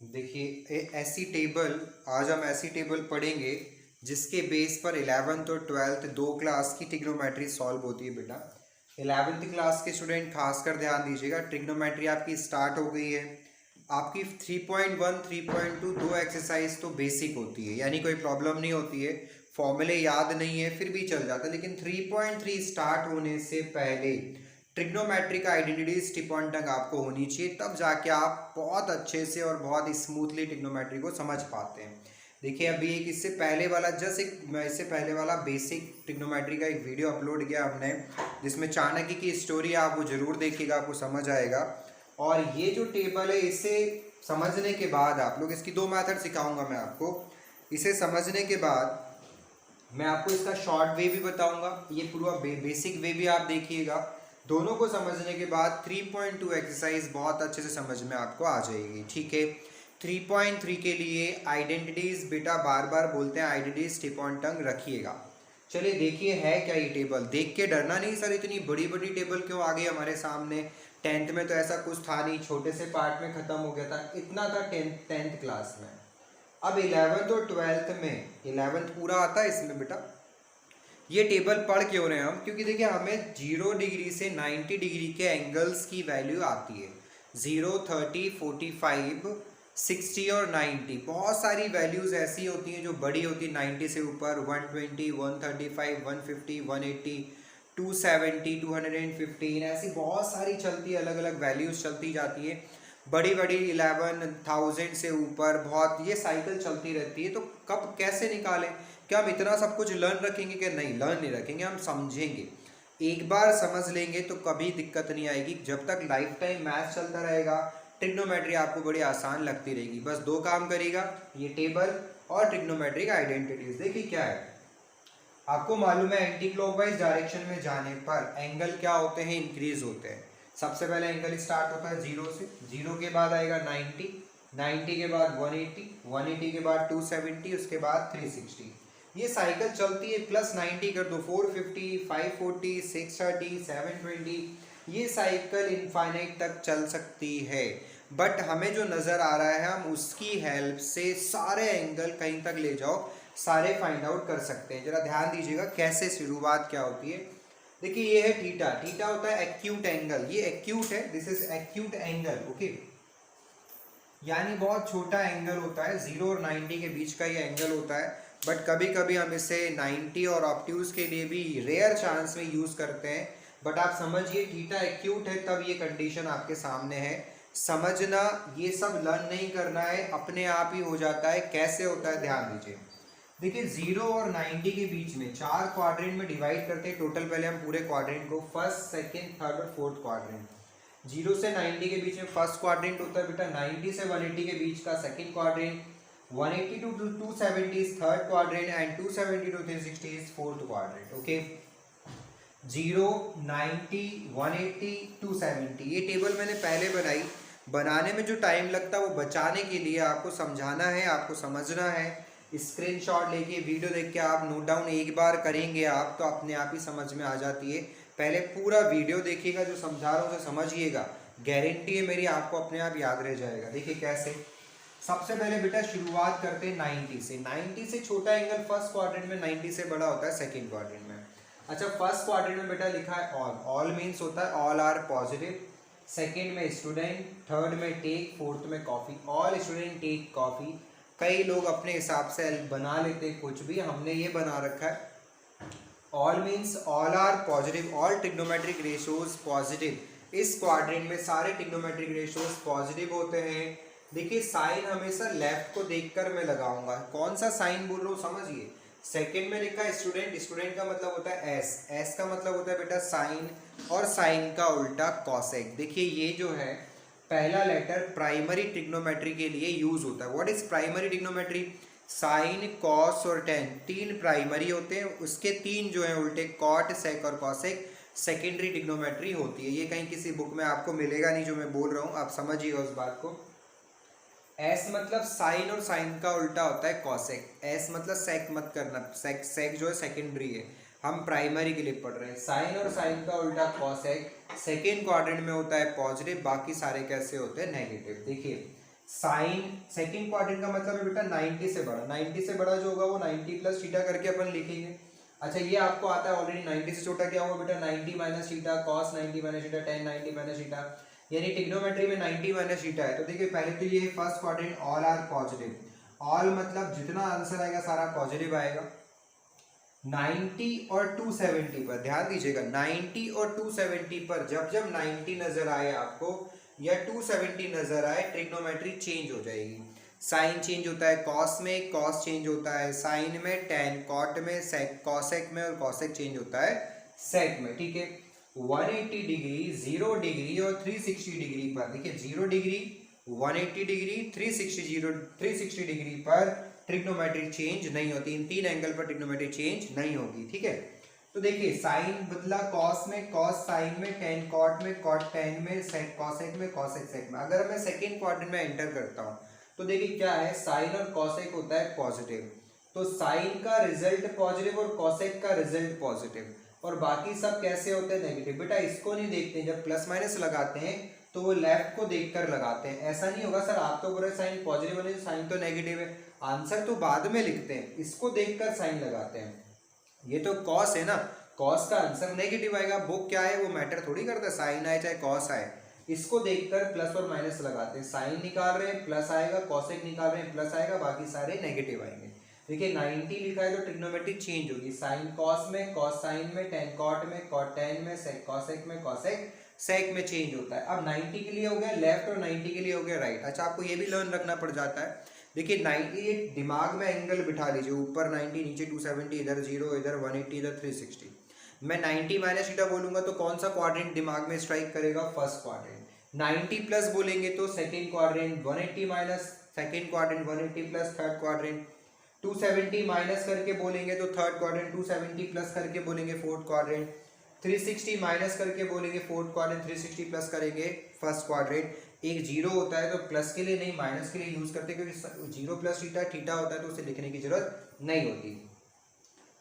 देखिए ऐसी टेबल, आज हम ऐसी टेबल पढ़ेंगे जिसके बेस पर 11th और 12th दो क्लास की ट्रिग्नोमेट्री सॉल्व होती है बेटा। 11th क्लास के स्टूडेंट खासकर ध्यान दीजिएगा, ट्रिग्नोमेट्री आपकी स्टार्ट हो गई है। आपकी 3.1 3.2 दो एक्सरसाइज तो बेसिक होती है, यानी कोई प्रॉब्लम नहीं होती है, फॉर्मूले याद नहीं है फिर भी चल जाता है। लेकिन 3.3 स्टार्ट होने से पहले ट्रिग्नोमेट्रिक आइडेंटिटीज टिप ऑन टंग आपको होनी चाहिए, तब जाके आप बहुत अच्छे से और बहुत स्मूथली ट्रिग्नोमेट्री को समझ पाते हैं। देखिए अभी एक इससे पहले वाला इससे पहले वाला बेसिक ट्रिग्नोमेट्री का एक वीडियो अपलोड किया हमने, जिसमें चाणक्य की स्टोरी, आप वो जरूर देखिएगा, आपको समझ आएगा। और ये जो टेबल है, इसे समझने के बाद आप लोग, इसकी दो मेथड सिखाऊंगा मैं आपको। इसे समझने के बाद मैं आपको इसका शॉर्ट वे भी बताऊंगा, ये पूरा बेसिक वे भी आप देखिएगा। दोनों को समझने के बाद 3.2 एक्सरसाइज बहुत अच्छे से समझ में आपको आ जाएगी, ठीक है। 3.3 के लिए आइडेंटिटीज बेटा, बार बार बोलते हैं आइडेंटिटीज टिप ऑन टंग रखिएगा। चलिए देखिए है क्या ये टेबल, देख के डरना नहीं सर इतनी बड़ी बड़ी टेबल क्यों आ गई हमारे सामने, 10th में तो ऐसा कुछ था नहीं, छोटे से पार्ट में खत्म हो गया था, इतना था 10th क्लास में। अब 11th और 12th में, 11th पूरा आता है इसमें बेटा। ये टेबल पढ़ क्यों रहे हैं हम, क्योंकि देखिए हमें 0 डिग्री से 90 डिग्री के एंगल्स की वैल्यू आती है। 0, 30, 45, 60 और 90, बहुत सारी वैल्यूज ऐसी होती हैं जो बड़ी होती है 90 से ऊपर, 120, 135, 150, 180, 270, 215, ऐसी बहुत सारी चलती है, अलग अलग वैल्यूज चलती जाती है। बड़ी बड़ी 11,000 से ऊपर बहुत, ये साइकिल चलती रहती है। तो कब कैसे निकालें, क्या हम इतना सब कुछ लर्न रखेंगे? क्या नहीं, लर्न नहीं रखेंगे, हम समझेंगे। एक बार समझ लेंगे तो कभी दिक्कत नहीं आएगी, जब तक लाइफ टाइम मैथ चलता रहेगा ट्रिग्नोमेट्री आपको बड़ी आसान लगती रहेगी। बस दो काम करेगा, ये टेबल और ट्रिग्नोमेट्रिक आइडेंटिटीज। देखिए क्या है, आपको मालूम है एंटी क्लॉकवाइज डायरेक्शन में जाने पर एंगल क्या होते हैं, इंक्रीज होते हैं। सबसे पहले एंगल स्टार्ट होता है 0 से, 0 के बाद आएगा 90, 90 के बाद 180, 180 के बाद 270, उसके बाद 360। ये साइकिल चलती है, प्लस 90 कर दो 450, 540, 630, 720, ये साइकिल इनफाइनाइट तक चल सकती है। बट हमें जो नज़र आ रहा है, हम उसकी हेल्प से सारे एंगल कहीं तक ले जाओ, सारे फाइंड आउट कर सकते हैं। जरा ध्यान दीजिएगा कैसे शुरुआत क्या होती है। देखिए ये है थीटा, थीटा होता है एक्यूट एंगल, ये एक्यूट है, this is acute angle, okay. यानी बहुत छोटा एंगल होता है, 0 और 90 के बीच का ये एंगल होता है। बट कभी कभी हम इसे 90 और ऑब्ट्यूज के लिए भी रेयर चांस में यूज करते हैं। बट आप समझिए थीटा एक्यूट है, तब ये कंडीशन आपके सामने है। समझना, ये सब लर्न नहीं करना है, अपने आप ही हो जाता है। कैसे होता है ध्यान दीजिए। देखिए 0 और 90 के बीच में चार क्वाड्रेंट में डिवाइड करते हैं टोटल। पहले हम पूरे क्वाड्रेंट को, फर्स्ट, सेकंड, थर्ड और फोर्थ क्वाड्रेंट। 0 से 90 के बीच में फर्स्ट क्वाड्रेंट होता है बेटा, 90 से 180 के बीच का second quadrant, 180 to 270 is third quadrant and 270 to 360 is fourth quadrant, okay. 0, 90, 180, 270, ये टेबल मैंने पहले बनाई। बनाने में जो टाइम लगता है वो बचाने के लिए आपको समझाना है, आपको समझना है। स्क्रीनशॉट लेके, वीडियो देख के आप नोट डाउन एक बार करेंगे आप, तो अपने आप ही समझ में आ जाती है। पहले पूरा वीडियो देखिएगा, जो समझा रहा हूँ उसे समझिएगा, गारंटी है मेरी आपको अपने आप याद रह जाएगा। देखिए कैसे, सबसे पहले बेटा शुरुआत करते हैं 90 से। 90 से छोटा एंगल फर्स्ट क्वाड्रेंट में, 90 से बड़ा होता है सेकंड क्वाड्रेंट में। अच्छा, फर्स्ट क्वाड्रेंट में बेटा लिखा है ऑल, ऑल मीन्स होता है ऑल आर पॉजिटिव। सेकंड में स्टूडेंट, थर्ड में टेक, फोर्थ में coffee, all student take coffee. कई लोग अपने हिसाब से बना लेते कुछ भी, हमने ये बना रखा है all means all are positive, all trigonometric ratios positive. इस क्वाड्रेंट में सारे ट्रिग्नोमेट्रिक रेशियोज पॉजिटिव होते हैं। देखिए साइन हमेशा लेफ्ट को देखकर मैं लगाऊंगा, कौन सा साइन बोल रहा हूँ समझिए। सेकंड में लिखा है स्टूडेंट, स्टूडेंट का मतलब होता है एस, एस का मतलब होता है बेटा साइन, और साइन का उल्टा कॉसेक। देखिए ये जो है पहला लेटर प्राइमरी ट्रिग्नोमेट्री के लिए यूज होता है। What is primary trigonometry? Sine, cos और टेन, तीन प्राइमरी होते हैं, उसके तीन जो है उल्टे, कॉट, सेक और कॉसेक सेकेंडरी ट्रिग्नोमेट्री होती है। ये कहीं किसी बुक में आपको मिलेगा नहीं जो मैं बोल रहा हूँ, आप समझिएगा उस बात को। एस मतलब साइन, और साइन का उल्टा होता है कॉसेक। एस मतलब सेक मत करना, सेक, सेक जो है सेकेंडरी है, हम प्राइमरी के लिए पढ़ रहे हैं। साइन और साइन का उल्टा कॉसेक, सेकेंड क्वाड्रेंट में होता है पॉजिटिव, बाकी सारे कैसे होते हैं नेगेटिव। देखिए साइन सेकंड क्वाड्रेंट का मतलब है बेटा 90 से बड़ा, 90 से बड़ा जो होगा वो 90 प्लस थीटा करके अपन लिखेंगे। अच्छा ये आपको आता है ऑलरेडी, 90 से छोटा क्या होगा बेटा 90 minus theta, cos 90 minus theta, ten 90 minus theta, यानी ट्रिग्नोमेट्री में 90 माइनस थीटा है। तो देखिए पहले तो ये first quadrant all are positive, all मतलब जितना आंसर आएगा सारा पॉजिटिव आएगा। 90 और 270 पर ध्यान दीजिएगा, 90 और 270 पर जब जब 90 नजर आए आपको या 270 नजर आए, ट्रिग्नोमेट्री चेंज हो जाएगी। साइन चेंज होता है कॉस में, कॉस चेंज होता है साइन में, टेन कॉट में, सेक कॉसेक में, और कॉसेक चेंज होता है सेक में। ठीक है, 180 डिग्री, 0 डिग्री और 360 डिग्री पर देखिए 0 डिग्री, 180 डिग्री, 360 डिग्री पर ट्रिग्नोमेट्री चेंज नहीं होती। इन तीन एंगल पर ट्रिग्नोमेट्री चेंज नहीं होगी। ठीक है, तो देखिए साइन बदला कॉस में, कॉस साइन में, टेन कॉट में, कॉट टेन में, सेक कॉसेक में, कॉसेक सेक में। अगर मैं सेकेंड क्वाड्रेंट में एंटर करता हूँ तो देखिए क्या है, साइन और कॉसेक होता है पॉजिटिव, तो साइन का रिजल्ट पॉजिटिव और कॉसेक का रिजल्ट पॉजिटिव, और बाकी सब कैसे होते हैं नेगेटिव। बेटा इसको नहीं देखते, जब प्लस माइनस लगाते हैं तो वो लेफ्ट को देखकर लगाते हैं। ऐसा नहीं होगा सर आप तो बोल रहे साइन पॉजिटिव है, साइन तो नेगेटिव है, आंसर तो बाद में लिखते हैं, इसको देखकर साइन लगाते हैं। ये तो कॉस है ना, कॉस का आंसर नेगेटिव आएगा, वो क्या है वो मैटर थोड़ी करता, साइन आए चाहे कॉस आए, इसको देखकर प्लस और माइनस लगाते हैं। साइन निकाल रहे हैं प्लस आएगा, कॉसेक निकाल रहे हैं प्लस आएगा, बाकी सारे नेगेटिव आएंगे। देखिए 90 लिखा है तो ट्रिग्नोमेट्री चेंज होगी, साइन कॉस में, कॉस साइन में, टेन कॉट में, कॉट टेन में, सेक कॉसेक में, कॉसेक सेक में चेंज होता है। अब 90 के लिए हो गया लेफ्ट और 90 के लिए हो गया राइट। अच्छा आपको ये भी लर्न रखना पड़ जाता है, देखिए 90 एक दिमाग में एंगल बिठा लीजिए, ऊपर 90 नीचे 270, इधर 0, इधर 180, इधर 360। मैं 90 माइनस थीटा बोलूंगा तो कौन सा क्वाड्रेंट दिमाग में स्ट्राइक करेगा, फर्स्ट क्वाड्रेंट। 90 प्लस बोलेंगे तो second quadrant, 180 minus second quadrant, 180 plus third quadrant, 270 minus करके बोलेंगे तो थर्ड क्वाड्रेंट, 270 प्लस करके बोलेंगे फोर्थ क्वाड्रेंट, 360 माइनस करके बोलेंगे फोर्थ क्वाड्रेंट, 360 प्लस करेंगे फर्स्ट क्वाड्रेंट। एक जीरो होता है तो प्लस के लिए नहीं माइनस के लिए यूज करते हैं, क्योंकि जीरो प्लस थीटा थीटा होता है तो उसे लिखने की जरूरत नहीं होती।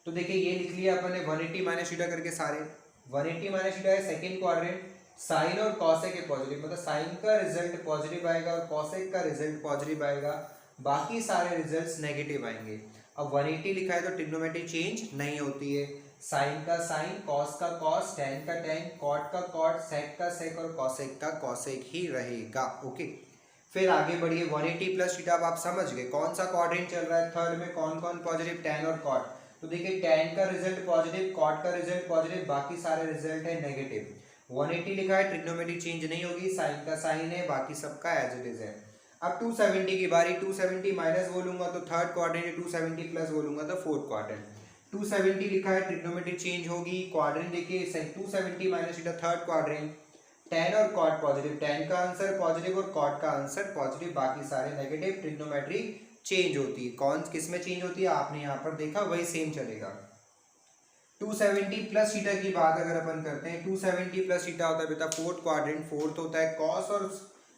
तो देखिए ये लिख लिया अपन ने 180 माइनस थीटा करके सारे, 180 माइनस थीटा है सेकंड क्वाड्रेंट, साइन और कॉसेक के पॉजिटिव, मतलब साइन का रिजल्ट पॉजिटिव आएगा और कॉसेक का रिजल्ट पॉजिटिव आएगा, बाकी सारे रिजल्ट्स नेगेटिव आएंगे। अब 180 लिखा है तो ट्रिग्नोमेट्री चेंज नहीं होती है, साइन का साइन, कॉस का कॉस, टेन का टेन, कॉट का कॉट, सेक का सेक और कॉसेक का कॉसेक ही रहेगा। ओके, फिर आगे बढ़िए 180 प्लस थीटा। अब आप समझ गए कौन सा क्वाड्रेंट चल रहा है, थर्ड में कौन कौन पॉजिटिव, टेन और कॉट। तो देखिए टेन का रिजल्ट पॉजिटिव, कॉट का रिजल्ट पॉजिटिव, बाकी सारे रिजल्ट है नेगेटिव। 180 लिखा है ट्रिग्नोमेट्री चेंज नहीं होगी, साइन का साइन है, बाकी सबका एज इट इज है। अब 270 की बारी, 270 माइनस बोलूंगा तो थर्ड क्वाड्रेंट, 270 प्लस बोलूंगा तो फोर्थ क्वाड्रेंट। 270 लिखा है ट्रिग्नोमेट्री चेंज होगी, क्वाड्रेंट देखिए 270 minus theta third quadrant, ten और कॉट पॉजिटिव, टेन का आंसर पॉजिटिव और कॉट का आंसर पॉजिटिव, बाकी सारे नेगेटिव, ट्रिग्नोमेट्री चेंज होती है। कौन किस में चेंज होती है आपने यहाँ पर देखा, वही सेम चलेगा। 270 प्लस थीटा की बात अगर अपन करते हैं, 270 प्लस थीटा होता है बेटा फोर्थ क्वाड्रेंट, फोर्थ होता है कॉस और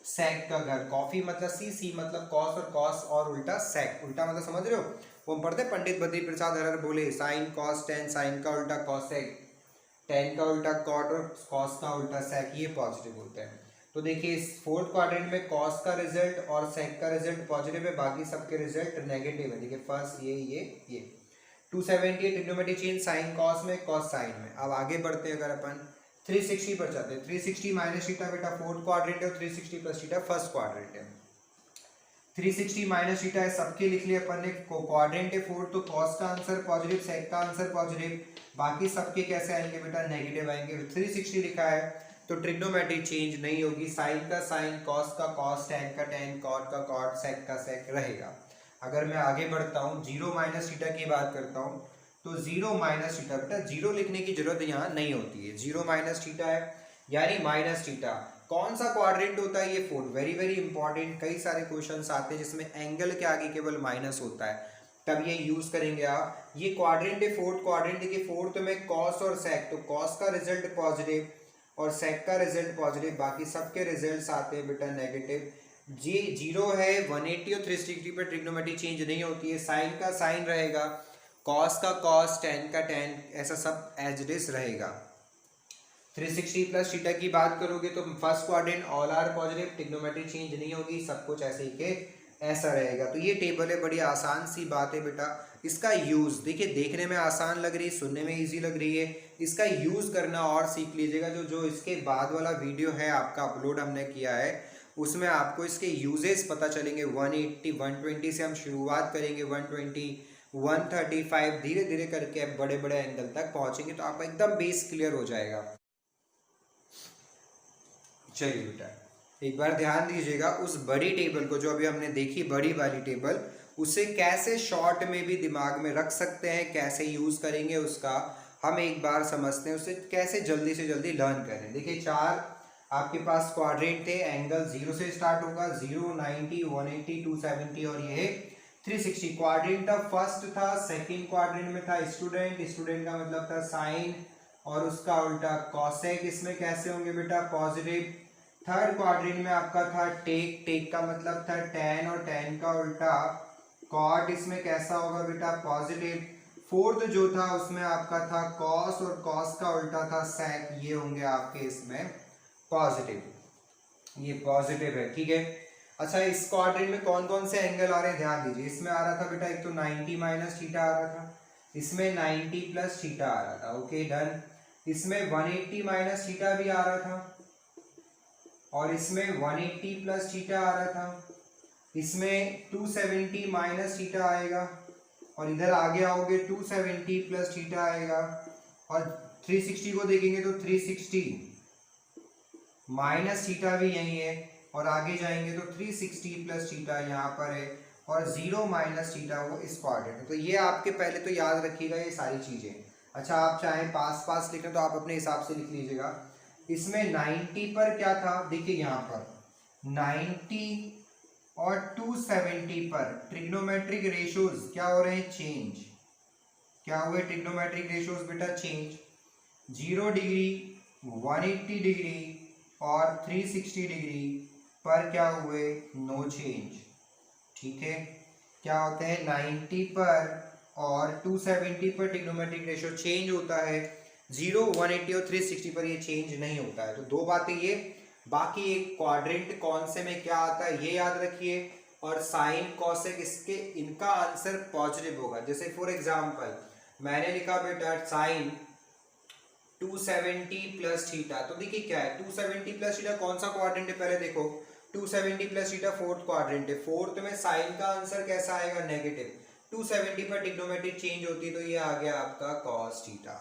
सेक का घर, कॉफी मतलब सी, सी मतलब कॉस और कॉस और उल्टा सेक, उल्टा मतलब समझ रहे हो, वो हम पढ़ते पंडित बद्री प्रसाद हरर बोले साइन कॉस टेन, साइन का उल्टा कॉसेक, टेन का उल्टा कॉट और कॉस का उल्टा सेक, ये पॉजिटिव होते हैं। तो देखिए इस फोर्थ क्वाड्रेंट में कॉस का रिजल्ट और सेक का रिजल्ट पॉजिटिव है, बाकी सबके रिजल्ट नेगेटिव है। देखिए फर्स्ट ये 270 ट्रिग्नोमेट्री चेंज, साइन कॉस में, कॉस साइन में। अब आगे बढ़ते हैं, अगर अपन 360 पर जाते हैं, 360 माइनस थीटा बेटा फोर्थ क्वाड्रेंट है और 360 प्लस थीटा फर्स्ट क्वाड्रेंट है। 360 माइनस थीटा है, सबके लिख लिए अपन ने, क्वाड्रेंट है फोर्थ तो कॉस का आंसर पॉजिटिव, सेक का आंसर पॉजिटिव, बाकी सबके कैसे आएंगे बेटा नेगेटिव आएंगे। 360 लिखा है तो ट्रिग्नोमेट्री चेंज नहीं होगी, साइन का साइन, कॉस का कॉस, टेन का टेन, कॉट का कॉट, सेक का सेक रहेगा। अगर मैं आगे बढ़ता हूँ, जीरो माइनस थीटा की बात करता हूँ तो जीरो माइनस थीटा बेटा जीरो लिखने की जरूरत यहाँ नहीं होती है, जीरो माइनस थीटा है यानी माइनस थीटा। कौन सा क्वाड्रेंट होता है ये फोर्थ, वेरी वेरी इंपॉर्टेंट, कई सारे क्वेश्चंस आते हैं जिसमें एंगल के आगे केवल माइनस होता है, तब ये यूज करेंगे आप। ये क्वाड्रेंट है फोर्थ क्वाड्रेंट, देखिए फोर्थ में कॉस और सेक, तो कॉस का रिजल्ट पॉजिटिव और सेक का रिजल्ट पॉजिटिव, बाकी सबके रिजल्ट्स आते हैं बेटा नेगेटिव। जी जीरो है, 180 और 360 पर ट्रिग्नोमेट्री चेंज नहीं होती है, साइन का साइन रहेगा, कॉस का कॉस, टेन का टेन, ऐसा सब एज इट इज रहेगा। 360 प्लस थीटा की बात करोगे तो first quadrant all are positive, trigonometry change नहीं होगी, सब कुछ ऐसे ही के ऐसा रहेगा। तो ये टेबल है, बड़ी आसान सी बात है बेटा। इसका यूज देखिए, देखने में आसान लग रही है, सुनने में इजी लग रही है, इसका यूज करना और सीख लीजिएगा। जो जो इसके बाद वाला वीडियो है आपका अपलोड हमने किया है, उसमें आपको इसके यूजेस पता चलेंगे। 180 120 से हम शुरुआत करेंगे, 120 135 धीरे धीरे करके बड़े बड़े एंगल तक पहुंचेंगे, तो आपका एकदम बेस क्लियर हो जाएगा। चलिए बेटा, एक बार ध्यान दीजिएगा, उस बड़ी टेबल को जो अभी हमने देखी, बड़ी वाली टेबल, उसे कैसे शॉर्ट में भी दिमाग में रख सकते हैं, कैसे यूज करेंगे उसका हम एक बार समझते हैं, उसे कैसे जल्दी से जल्दी लर्न करें। देखिए, चार आपके पास क्वाड्रेंट थे, एंगल 0 से स्टार्ट होगा, 0 90 180 270 और ये 360। क्वाड्रेंट था, फर्स्ट था, सेकंड क्वाड्रेंट में था स्टूडेंट, स्टूडेंट का मतलब था साइन और उसका उल्टा कॉसेक, इसमें कैसे होंगे बेटा पॉजिटिव। थर्ड क्वाड्रेंट में आपका था टेक, टेक का मतलब था टेन और टेन का उल्टा कॉट, इसमें कैसा होगा बेटा पॉजिटिव। फोर्थ जो था उसमें आपका था कॉस और कॉस का उल्टा था सेक, ये होंगे आपके इसमें पॉजिटिव, ये पॉजिटिव है, ठीक है। अच्छा, इस क्वाड्रेंट में कौन कौन से एंगल आ रहे हैं ध्यान दीजिए। इसमें आ रहा था बेटा एक तो 90 माइनस थीटा आ रहा था, इसमें 90 प्लस थीटा आ रहा था, ओके डन। इसमें 180 माइनस थीटा भी आ रहा था और इसमें 180 प्लस थीटा आ रहा था, इसमें 270 माइनस थीटा आएगा और इधर आगे आओगे 270 प्लस थीटा आएगा और 360 को देखेंगे तो 360 माइनस थीटा भी यही है और आगे जाएंगे तो 360 प्लस थीटा यहाँ पर है और 0 माइनस थीटा वो इस क्वाड्रेंट में। तो ये आपके पहले तो याद रखिएगा ये सारी चीजें। अच्छा, आप चाहे पास पास लिखें तो आप अपने हिसाब से लिख लीजिएगा। इसमें 90 पर क्या था, देखिए यहाँ पर 90 और 270 पर ट्रिग्नोमेट्रिक रेशियोज क्या हो रहे हैं, चेंज। क्या हुए ट्रिग्नोमेट्रिक रेशियोज बेटा, चेंज। 0 डिग्री 180 डिग्री और 360 डिग्री पर क्या हुए, नो चेंज, ठीक है। क्या होते हैं 90 पर और 270 पर ट्रिग्नोमेट्रिक रेशियो चेंज होता है, 0 180 और 360 पर ये चेंज नहीं होता है। तो दो बातें ये, बाकी एक क्वाड्रेंट कौन से में क्या आता है ये याद रखिए, और साइन कॉसेक इसके इनका आंसर पॉजिटिव होगा। जैसे फॉर एग्जांपल मैंने लिखा बेटा साइन 270 प्लस थीटा, तो देखिए क्या है 270 प्लस थीटा कौन सा क्वाड्रेंट है, पहले देखो 270 प्लस थीटा फोर्थ क्वाड्रेंट है, फोर्थ में साइन का आंसर कैसा आएगा, नेगेटिव। 270 पर ट्रिग्नोमेट्रिक चेंज होती है तो ये आ गया आपका कॉस थीटा।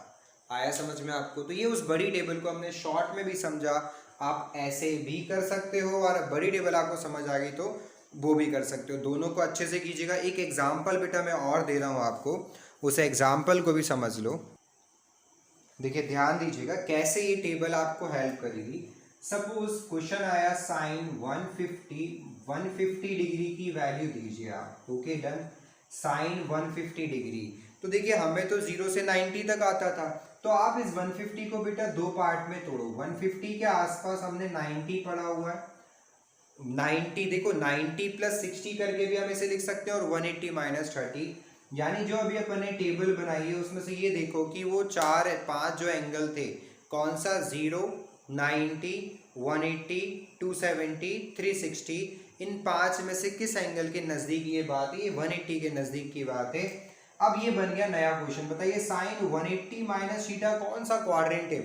आया समझ में आपको। तो ये उस बड़ी टेबल को हमने शॉर्ट में भी समझा, आप ऐसे भी कर सकते हो और बड़ी टेबल आपको समझ आ गई तो वो भी कर सकते हो, दोनों को अच्छे से कीजिएगा। एक एग्जाम्पल बेटा मैं और दे रहा हूँ आपको, उस एग्जाम्पल को भी समझ लो। देखिए ध्यान दीजिएगा कैसे ये टेबल आपको हेल्प करेगी। सपोज क्वेश्चन आया साइन 150 डिग्री की वैल्यू दीजिए आप, ओके डन। साइन 150 डिग्री, तो देखिए हमें तो 0 से 90 तक आता था, तो आप इस 150 को बेटा दो पार्ट में तोड़ो। 150 के आसपास हमने 90 पढ़ा हुआ है, 90 देखो 90 प्लस 60 करके भी हम इसे लिख सकते हैं और 180 माइनस 30, यानी जो अभी अपने टेबल बनाई है उसमें से ये देखो कि वो 4-5 जो एंगल थे, कौन सा 0 90 180 270 360, इन 5 में से किस एंगल के नज़दीक ये बात है, ये 180 के नज़दीक की बात है। अब ये बन गया नया क्वेश्चन, बताइए साइन 180 माइनस थीटा कौन सा क्वाड्रेंट है।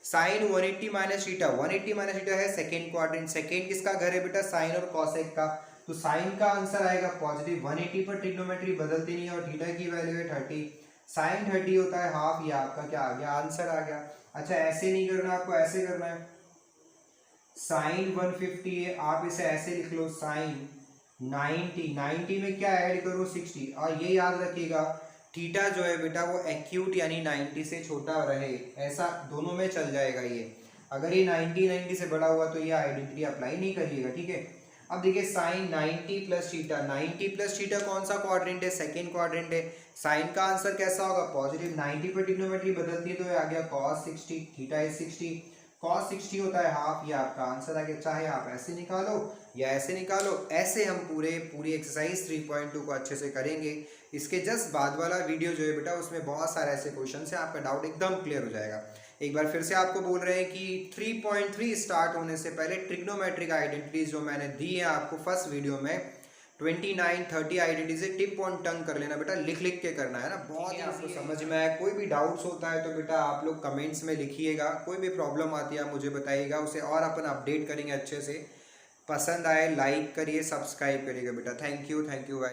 Sine 180 minus theta, 180 minus theta है सेकेंड क्वाड्रेंट। सेकेंड किसका घर है बेटा, साइन और कॉसेक का, तो साइन का आंसर आएगा पॉजिटिव। 180 पर ट्रिग्नोमेट्री बदलती नहीं है और थीटा की वैल्यू है 30, साइन 30 होता है हाफ, ये आपका क्या आ गया, आंसर आ गया। अच्छा ऐसे नहीं करना, आपको ऐसे करना है, साइन 150 है, आप इसे ऐसे लिख लो साइन 90 में क्या ऐड करो 60, और ये याद रखिएगा थीटा जो है बेटा वो एक्यूट यानी 90 से छोटा रहे, ऐसा दोनों में चल जाएगा ये। अगर ये 90 से बड़ा हुआ तो ये आइडेंटिटी अप्लाई नहीं करिएगा, ठीक है। अब देखिए sine 90 plus theta, 90 plus theta कौन सा क्वाड्रेंट है, सेकेंड क्वाड्रेंट है, साइन का आंसर कैसा होगा पॉजिटिव। 90 पर ट्रिग्नोमेट्री बदलती है तो ये आ गया cos 60, थीटा इज 60, cos 60 होता है हाफ, ये आपका आंसर आ गया। चाहे आप ऐसे निकालो या ऐसे निकालो, ऐसे हम पूरी एक्सरसाइज 3.2 को अच्छे से करेंगे। इसके जस्ट बाद वाला वीडियो जो है बेटा उसमें बहुत सारे ऐसे क्वेश्चन है, आपका डाउट एकदम क्लियर हो जाएगा। एक बार फिर से आपको बोल रहे हैं कि 3.3 स्टार्ट होने से पहले ट्रिग्नोमेट्रिक आइडेंटिटीज जो मैंने दी है आपको फर्स्ट वीडियो में 29-30 आइडेंटिटीज टिप ऑन टंग कर लेना बेटा, लिख लिख के करना है ना, बहुत ही आपको समझ में आए। कोई भी डाउट्स होता है तो बेटा आप लोग कमेंट्स में लिखिएगा, कोई भी प्रॉब्लम आती है आप मुझे बताइएगा, उसे और अपन अपडेट करेंगे अच्छे से। पसंद आए लाइक करिए, सब्सक्राइब करिएगा बेटा। Thank you guys.